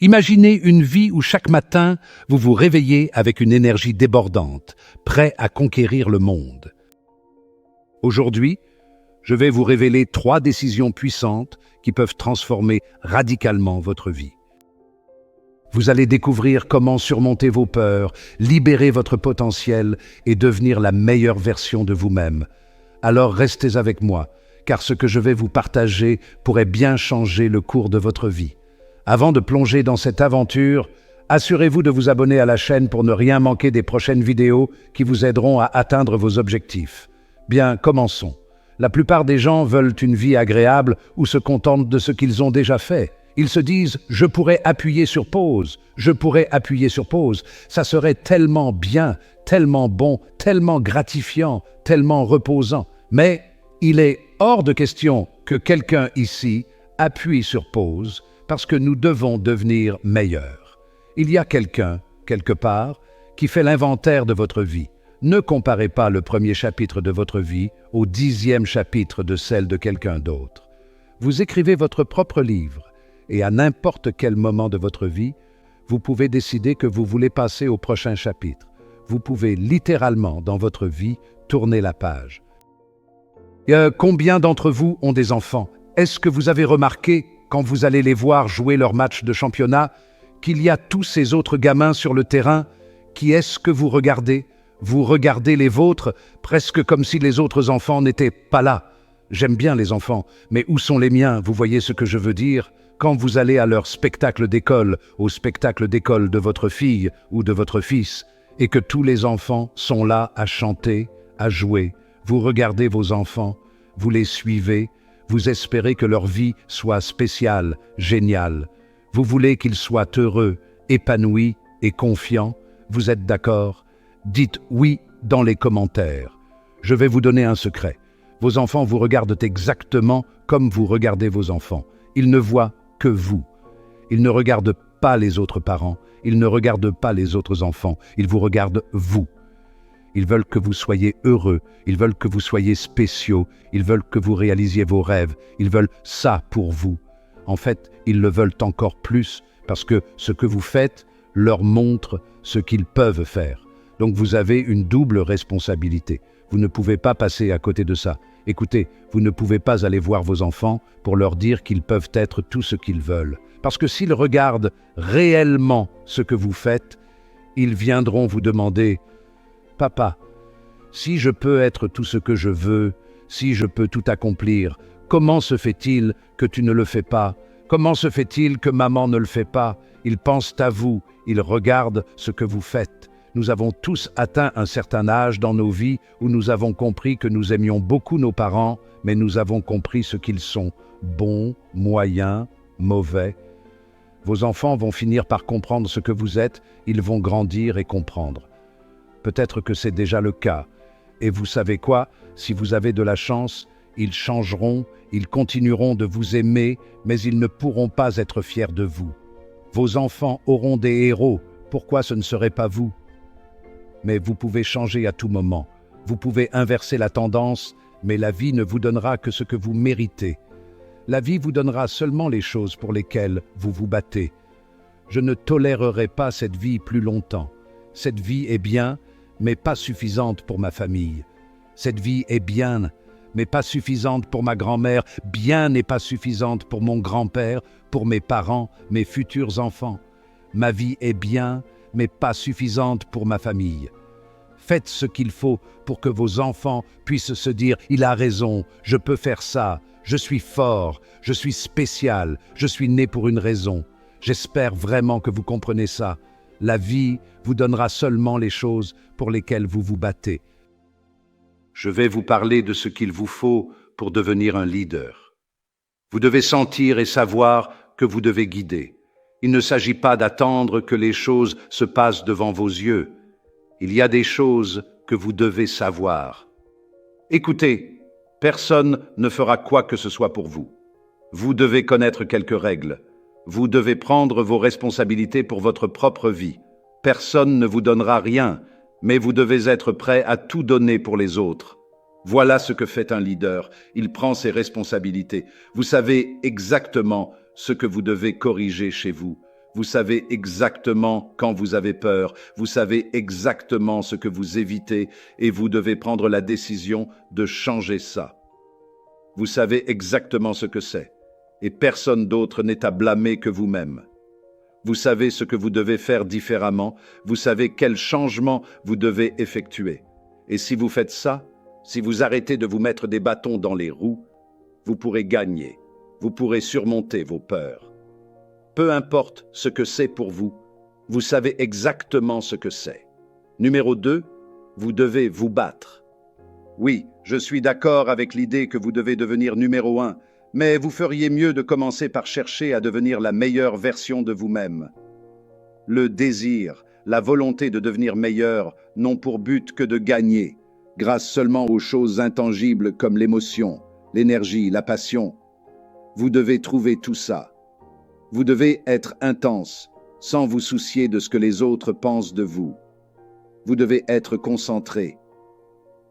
Imaginez une vie où chaque matin, vous vous réveillez avec une énergie débordante, prêt à conquérir le monde. Aujourd'hui, je vais vous révéler 3 décisions puissantes qui peuvent transformer radicalement votre vie. Vous allez découvrir comment surmonter vos peurs, libérer votre potentiel et devenir la meilleure version de vous-même. Alors restez avec moi, car ce que je vais vous partager pourrait bien changer le cours de votre vie. Avant de plonger dans cette aventure, assurez-vous de vous abonner à la chaîne pour ne rien manquer des prochaines vidéos qui vous aideront à atteindre vos objectifs. Bien, commençons. La plupart des gens veulent une vie agréable ou se contentent de ce qu'ils ont déjà fait. Ils se disent « je pourrais appuyer sur pause, je pourrais appuyer sur pause, ça serait tellement bien, tellement bon, tellement gratifiant, tellement reposant ». Mais il est hors de question que quelqu'un ici appuie sur pause parce que nous devons devenir meilleurs. Il y a quelqu'un, quelque part, qui fait l'inventaire de votre vie. Ne comparez pas le premier chapitre de votre vie au 10e chapitre de celle de quelqu'un d'autre. Vous écrivez votre propre livre et à n'importe quel moment de votre vie, vous pouvez décider que vous voulez passer au prochain chapitre. Vous pouvez littéralement, dans votre vie, tourner la page. Combien d'entre vous ont des enfants? Est-ce que vous avez remarqué, quand vous allez les voir jouer leur match de championnat, qu'il y a tous ces autres gamins sur le terrain? Qui est-ce que vous regardez? Vous regardez les vôtres, presque comme si les autres enfants n'étaient pas là. J'aime bien les enfants, mais où sont les miens? Vous voyez ce que je veux dire? Quand vous allez à leur spectacle d'école, au spectacle d'école de votre fille ou de votre fils, et que tous les enfants sont là à chanter, à jouer, vous regardez vos enfants, vous les suivez, vous espérez que leur vie soit spéciale, géniale. Vous voulez qu'ils soient heureux, épanouis et confiants. Vous êtes d'accord? Dites oui dans les commentaires. Je vais vous donner un secret. Vos enfants vous regardent exactement comme vous regardez vos enfants. Ils ne voient que vous. Ils ne regardent pas les autres parents. Ils ne regardent pas les autres enfants. Ils vous regardent vous. Ils veulent que vous soyez heureux, ils veulent que vous soyez spéciaux, ils veulent que vous réalisiez vos rêves, ils veulent ça pour vous. En fait, ils le veulent encore plus parce que ce que vous faites leur montre ce qu'ils peuvent faire. Donc vous avez une double responsabilité. Vous ne pouvez pas passer à côté de ça. Écoutez, vous ne pouvez pas aller voir vos enfants pour leur dire qu'ils peuvent être tout ce qu'ils veulent. Parce que s'ils regardent réellement ce que vous faites, ils viendront vous demander « Papa, si je peux être tout ce que je veux, si je peux tout accomplir, comment se fait-il que tu ne le fais pas? Comment se fait-il que maman ne le fait pas? Ils pensent à vous, ils regardent ce que vous faites. Nous avons tous atteint un certain âge dans nos vies où nous avons compris que nous aimions beaucoup nos parents, mais nous avons compris ce qu'ils sont, bons, moyens, mauvais. Vos enfants vont finir par comprendre ce que vous êtes, ils vont grandir et comprendre. Peut-être que c'est déjà le cas. Et vous savez quoi? Si vous avez de la chance, ils changeront, ils continueront de vous aimer, mais ils ne pourront pas être fiers de vous. Vos enfants auront des héros, pourquoi ce ne serait pas vous? Mais vous pouvez changer à tout moment. Vous pouvez inverser la tendance, mais la vie ne vous donnera que ce que vous méritez. La vie vous donnera seulement les choses pour lesquelles vous vous battez. Je ne tolérerai pas cette vie plus longtemps. Cette vie est bien, mais pas suffisante pour ma famille. Cette vie est bien, mais pas suffisante pour ma grand-mère, bien n'est pas suffisante pour mon grand-père, pour mes parents, mes futurs enfants. Ma vie est bien, mais pas suffisante pour ma famille. Faites ce qu'il faut pour que vos enfants puissent se dire « Il a raison, je peux faire ça, je suis fort, je suis spécial, je suis né pour une raison. » J'espère vraiment que vous comprenez ça. La vie vous donnera seulement les choses pour lesquelles vous vous battez. Je vais vous parler de ce qu'il vous faut pour devenir un leader. Vous devez sentir et savoir que vous devez guider. Il ne s'agit pas d'attendre que les choses se passent devant vos yeux. Il y a des choses que vous devez savoir. Écoutez, personne ne fera quoi que ce soit pour vous. Vous devez connaître quelques règles. Vous devez prendre vos responsabilités pour votre propre vie. Personne ne vous donnera rien, mais vous devez être prêt à tout donner pour les autres. Voilà ce que fait un leader. Il prend ses responsabilités. Vous savez exactement ce que vous devez corriger chez vous. Vous savez exactement quand vous avez peur, vous savez exactement ce que vous évitez et vous devez prendre la décision de changer ça. Vous savez exactement ce que c'est et personne d'autre n'est à blâmer que vous-même. Vous savez ce que vous devez faire différemment, vous savez quel changement vous devez effectuer. Et si vous faites ça, si vous arrêtez de vous mettre des bâtons dans les roues, vous pourrez gagner, vous pourrez surmonter vos peurs. Peu importe ce que c'est pour vous, vous savez exactement ce que c'est. Numéro 2, vous devez vous battre. Oui, je suis d'accord avec l'idée que vous devez devenir numéro 1, mais vous feriez mieux de commencer par chercher à devenir la meilleure version de vous-même. Le désir, la volonté de devenir meilleur n'ont pour but que de gagner, grâce seulement aux choses intangibles comme l'émotion, l'énergie, la passion. Vous devez trouver tout ça. Vous devez être intense, sans vous soucier de ce que les autres pensent de vous. Vous devez être concentré.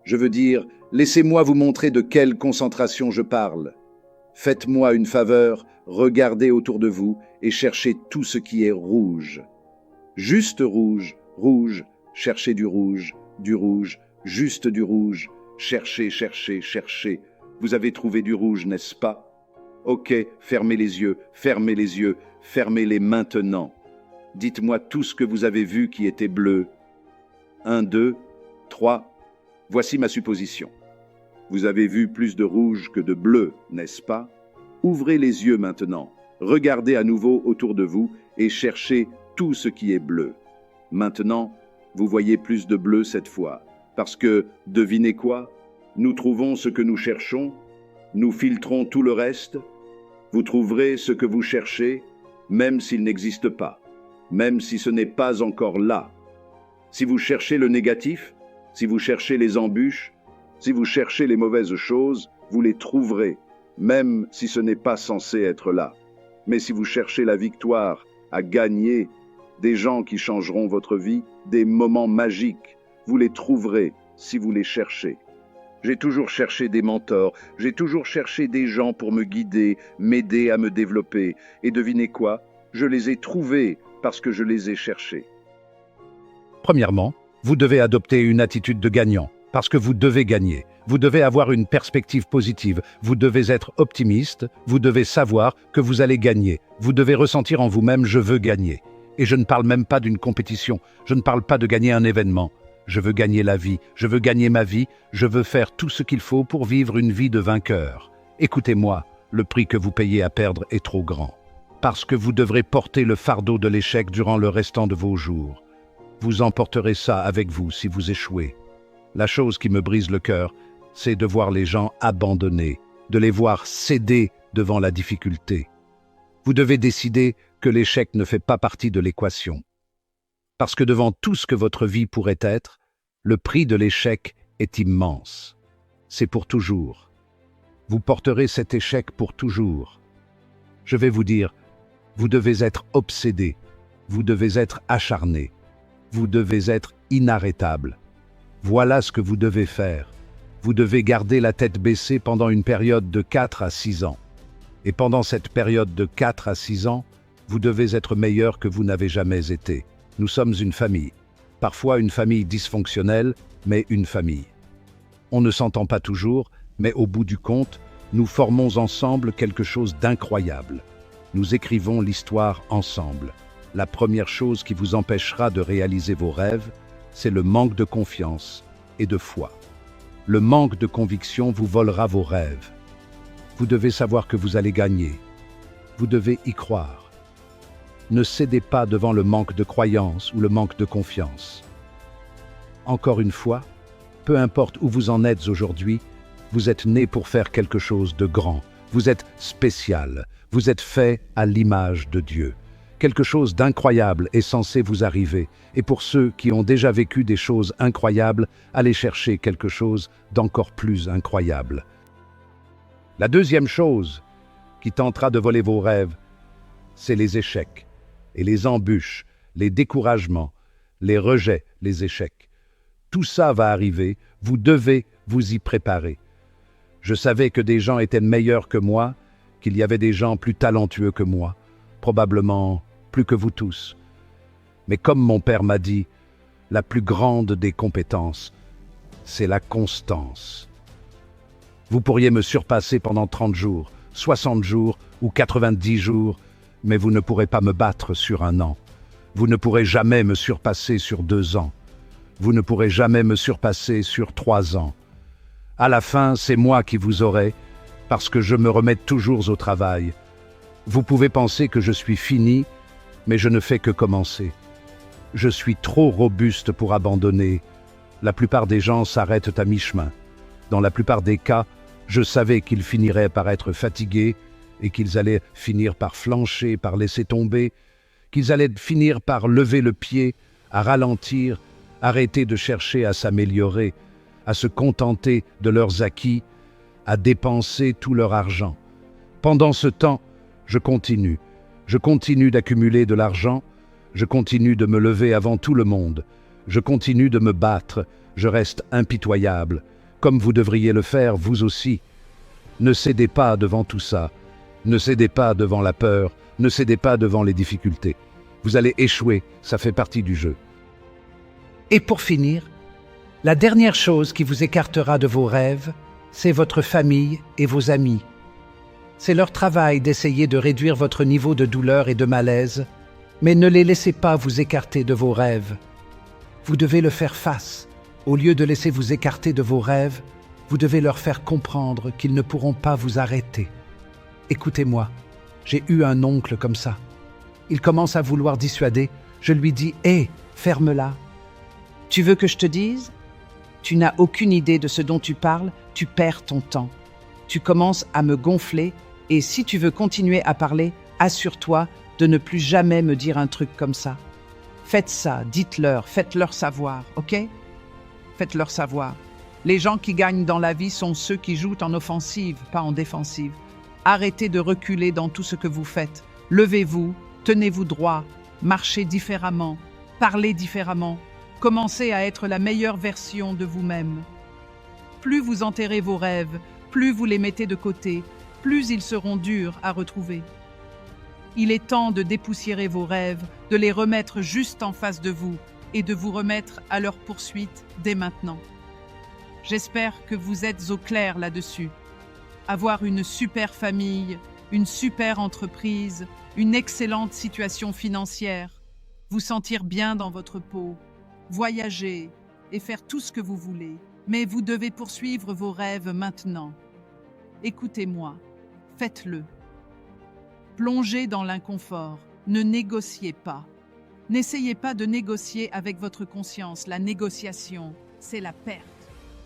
Je veux dire, laissez-moi vous montrer de quelle concentration je parle. Faites-moi une faveur, regardez autour de vous et cherchez tout ce qui est rouge. Juste rouge, rouge, cherchez du rouge, juste du rouge, cherchez, cherchez, cherchez. Vous avez trouvé du rouge, n'est-ce pas? Ok, fermez les yeux, fermez-les maintenant. Dites-moi tout ce que vous avez vu qui était bleu. 1, 2, 3. Voici ma supposition. Vous avez vu plus de rouge que de bleu, n'est-ce pas? Ouvrez les yeux maintenant, regardez à nouveau autour de vous et cherchez tout ce qui est bleu. Maintenant, vous voyez plus de bleu cette fois, parce que, devinez quoi? Nous trouvons ce que nous cherchons. Nous filtrons tout le reste. Vous trouverez ce que vous cherchez, même s'il n'existe pas, même si ce n'est pas encore là. Si vous cherchez le négatif, si vous cherchez les embûches, si vous cherchez les mauvaises choses, vous les trouverez, même si ce n'est pas censé être là. Mais si vous cherchez la victoire, à gagner, des gens qui changeront votre vie, des moments magiques, vous les trouverez si vous les cherchez. J'ai toujours cherché des mentors, j'ai toujours cherché des gens pour me guider, m'aider à me développer. Et devinez quoi? Je les ai trouvés parce que je les ai cherchés. Premièrement, vous devez adopter une attitude de gagnant, parce que vous devez gagner. Vous devez avoir une perspective positive, vous devez être optimiste, vous devez savoir que vous allez gagner. Vous devez ressentir en vous-même « je veux gagner ». Et je ne parle même pas d'une compétition, je ne parle pas de gagner un événement. Je veux gagner la vie, je veux gagner ma vie, je veux faire tout ce qu'il faut pour vivre une vie de vainqueur. Écoutez-moi, le prix que vous payez à perdre est trop grand. Parce que vous devrez porter le fardeau de l'échec durant le restant de vos jours. Vous emporterez ça avec vous si vous échouez. La chose qui me brise le cœur, c'est de voir les gens abandonner, de les voir céder devant la difficulté. Vous devez décider que l'échec ne fait pas partie de l'équation. Parce que devant tout ce que votre vie pourrait être, le prix de l'échec est immense. C'est pour toujours. Vous porterez cet échec pour toujours. Je vais vous dire, vous devez être obsédé, vous devez être acharné, vous devez être inarrêtable. Voilà ce que vous devez faire. Vous devez garder la tête baissée pendant une période de 4 à 6 ans. Et pendant cette période de 4 à 6 ans, vous devez être meilleur que vous n'avez jamais été. Nous sommes une famille. Parfois une famille dysfonctionnelle, mais une famille. On ne s'entend pas toujours, mais au bout du compte, nous formons ensemble quelque chose d'incroyable. Nous écrivons l'histoire ensemble. La première chose qui vous empêchera de réaliser vos rêves, c'est le manque de confiance et de foi. Le manque de conviction vous volera vos rêves. Vous devez savoir que vous allez gagner. Vous devez y croire. Ne cédez pas devant le manque de croyance ou le manque de confiance. Encore une fois, peu importe où vous en êtes aujourd'hui, vous êtes né pour faire quelque chose de grand. Vous êtes spécial. Vous êtes fait à l'image de Dieu. Quelque chose d'incroyable est censé vous arriver. Et pour ceux qui ont déjà vécu des choses incroyables, allez chercher quelque chose d'encore plus incroyable. La deuxième chose qui tentera de voler vos rêves, c'est les échecs et les embûches, les découragements, les rejets, les échecs. Tout ça va arriver, vous devez vous y préparer. Je savais que des gens étaient meilleurs que moi, qu'il y avait des gens plus talentueux que moi, probablement plus que vous tous. Mais comme mon père m'a dit, la plus grande des compétences, c'est la constance. Vous pourriez me surpasser pendant 30 jours, 60 jours ou 90 jours, mais vous ne pourrez pas me battre sur un an. Vous ne pourrez jamais me surpasser sur 2 ans. Vous ne pourrez jamais me surpasser sur 3 ans. À la fin, c'est moi qui vous aurai, parce que je me remets toujours au travail. Vous pouvez penser que je suis fini, mais je ne fais que commencer. Je suis trop robuste pour abandonner. La plupart des gens s'arrêtent à mi-chemin. Dans la plupart des cas, je savais qu'ils finiraient par être fatigués et qu'ils allaient finir par flancher, par laisser tomber, qu'ils allaient finir par lever le pied, à ralentir, arrêter de chercher à s'améliorer, à se contenter de leurs acquis, à dépenser tout leur argent. Pendant ce temps, je continue d'accumuler de l'argent, je continue de me lever avant tout le monde, je continue de me battre, je reste impitoyable, comme vous devriez le faire vous aussi. Ne cédez pas devant tout ça, ne cédez pas devant la peur, ne cédez pas devant les difficultés. Vous allez échouer, ça fait partie du jeu. Et pour finir, la dernière chose qui vous écartera de vos rêves, c'est votre famille et vos amis. C'est leur travail d'essayer de réduire votre niveau de douleur et de malaise, mais ne les laissez pas vous écarter de vos rêves. Vous devez le faire face. Au lieu de laisser vous écarter de vos rêves, vous devez leur faire comprendre qu'ils ne pourront pas vous arrêter. Écoutez-moi, j'ai eu un oncle comme ça. Il commence à vouloir dissuader. Je lui dis « Hé, ferme-la !» Tu veux que je te dise? Tu n'as aucune idée de ce dont tu parles, tu perds ton temps. Tu commences à me gonfler et si tu veux continuer à parler, assure-toi de ne plus jamais me dire un truc comme ça. Faites ça, dites-leur, faites-leur savoir, ok? Faites-leur savoir. Les gens qui gagnent dans la vie sont ceux qui jouent en offensive, pas en défensive. Arrêtez de reculer dans tout ce que vous faites. Levez-vous, tenez-vous droit, marchez différemment, parlez différemment. Commencez à être la meilleure version de vous-même. Plus vous enterrez vos rêves, plus vous les mettez de côté, plus ils seront durs à retrouver. Il est temps de dépoussiérer vos rêves, de les remettre juste en face de vous et de vous remettre à leur poursuite dès maintenant. J'espère que vous êtes au clair là-dessus. Avoir une super famille, une super entreprise, une excellente situation financière, vous sentir bien dans votre peau, voyager et faire tout ce que vous voulez. Mais vous devez poursuivre vos rêves maintenant. Écoutez-moi, faites-le. Plongez dans l'inconfort, ne négociez pas. N'essayez pas de négocier avec votre conscience. La négociation, c'est la perte.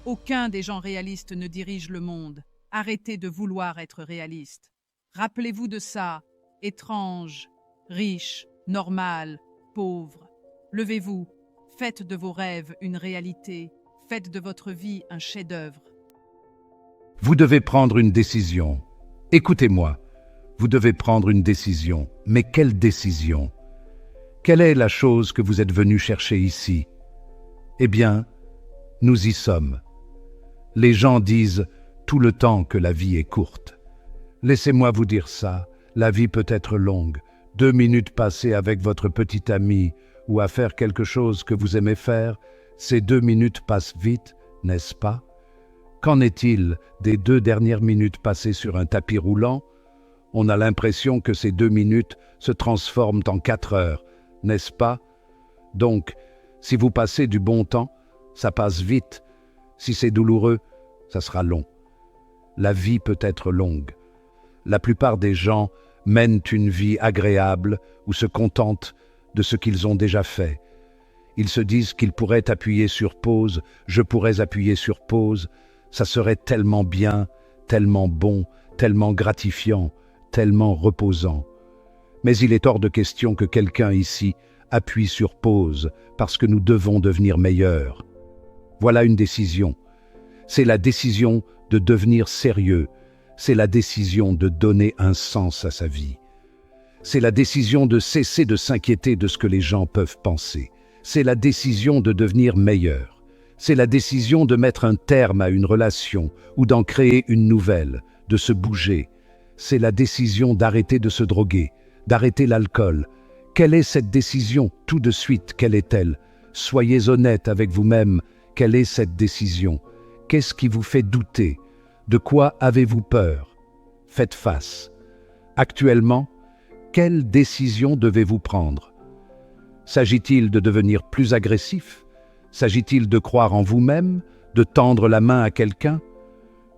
Aucun des gens réalistes ne dirige le monde. Arrêtez de vouloir être réaliste. Rappelez-vous de ça, étrange, riche, normal, pauvre. Levez-vous, faites de vos rêves une réalité, faites de votre vie un chef-d'œuvre. Vous devez prendre une décision. Écoutez-moi, vous devez prendre une décision. Mais quelle décision? Quelle est la chose que vous êtes venu chercher ici? Eh bien, nous y sommes. Les gens disent tout le temps que la vie est courte. Laissez-moi vous dire ça, la vie peut être longue. 2 minutes passées avec votre petit ami ou à faire quelque chose que vous aimez faire, ces 2 minutes passent vite, n'est-ce pas? Qu'en est-il des 2 dernières minutes passées sur un tapis roulant? On a l'impression que ces 2 minutes se transforment en 4 heures, n'est-ce pas? Donc, si vous passez du bon temps, ça passe vite. Si c'est douloureux, ça sera long. La vie peut être longue. La plupart des gens mènent une vie agréable ou se contentent de ce qu'ils ont déjà fait. Ils se disent qu'ils pourraient appuyer sur pause, je pourrais appuyer sur pause, ça serait tellement bien, tellement bon, tellement gratifiant, tellement reposant. Mais il est hors de question que quelqu'un ici appuie sur pause parce que nous devons devenir meilleurs. Voilà une décision. C'est la décision de devenir sérieux. C'est la décision de donner un sens à sa vie. C'est la décision de cesser de s'inquiéter de ce que les gens peuvent penser. C'est la décision de devenir meilleur. C'est la décision de mettre un terme à une relation ou d'en créer une nouvelle, de se bouger. C'est la décision d'arrêter de se droguer, d'arrêter l'alcool, Quelle est cette décision? Tout de suite, quelle est-elle? Soyez honnête avec vous-même. Quelle est cette décision? Qu'est-ce qui vous fait douter? De quoi avez-vous peur? Faites face. Actuellement, quelle décision devez-vous prendre? S'agit-il de devenir plus agressif? S'agit-il de croire en vous-même, de tendre la main à quelqu'un?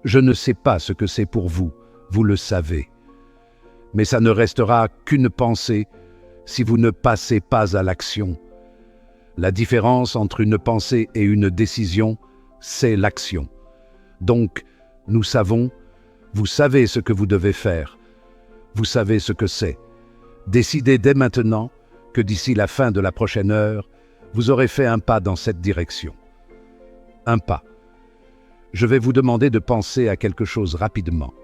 Je ne sais pas ce que c'est pour vous, vous le savez. Mais ça ne restera qu'une pensée si vous ne passez pas à l'action. La différence entre une pensée et une décision, c'est l'action. Donc, nous savons, vous savez ce que vous devez faire. Vous savez ce que c'est. Décidez dès maintenant que d'ici la fin de la prochaine heure, vous aurez fait un pas dans cette direction. Un pas. Je vais vous demander de penser à quelque chose rapidement.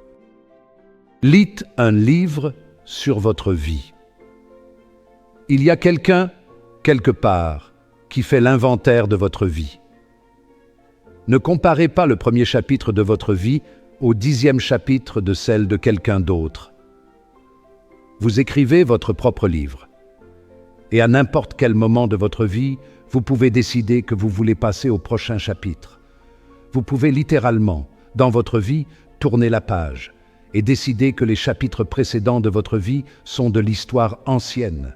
Lisez un livre sur votre vie. Il y a quelqu'un, quelque part, qui fait l'inventaire de votre vie. Ne comparez pas le premier chapitre de votre vie au 10e chapitre de celle de quelqu'un d'autre. Vous écrivez votre propre livre. Et à n'importe quel moment de votre vie, vous pouvez décider que vous voulez passer au prochain chapitre. Vous pouvez littéralement, dans votre vie, tourner la page et décider que les chapitres précédents de votre vie sont de l'histoire ancienne.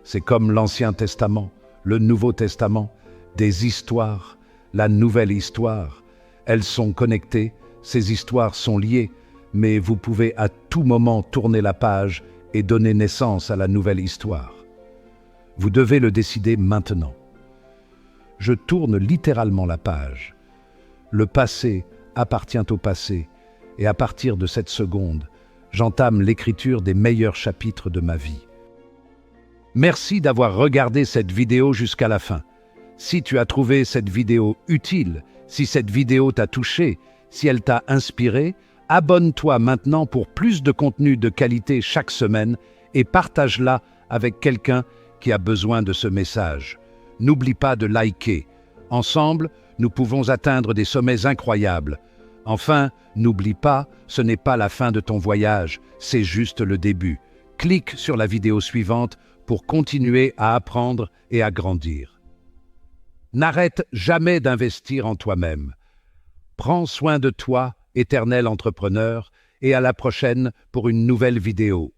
C'est comme l'Ancien Testament, le Nouveau Testament, des histoires, la nouvelle histoire. Elles sont connectées, ces histoires sont liées, mais vous pouvez à tout moment tourner la page et donner naissance à la nouvelle histoire. Vous devez le décider maintenant. Je tourne littéralement la page. Le passé appartient au passé, et à partir de cette seconde, j'entame l'écriture des meilleurs chapitres de ma vie. Merci d'avoir regardé cette vidéo jusqu'à la fin. Si tu as trouvé cette vidéo utile, si cette vidéo t'a touché, si elle t'a inspiré, abonne-toi maintenant pour plus de contenu de qualité chaque semaine et partage-la avec quelqu'un qui a besoin de ce message. N'oublie pas de liker. Ensemble, nous pouvons atteindre des sommets incroyables. Enfin, n'oublie pas, ce n'est pas la fin de ton voyage, c'est juste le début. Clique sur la vidéo suivante pour continuer à apprendre et à grandir. N'arrête jamais d'investir en toi-même. Prends soin de toi, éternel entrepreneur, et à la prochaine pour une nouvelle vidéo.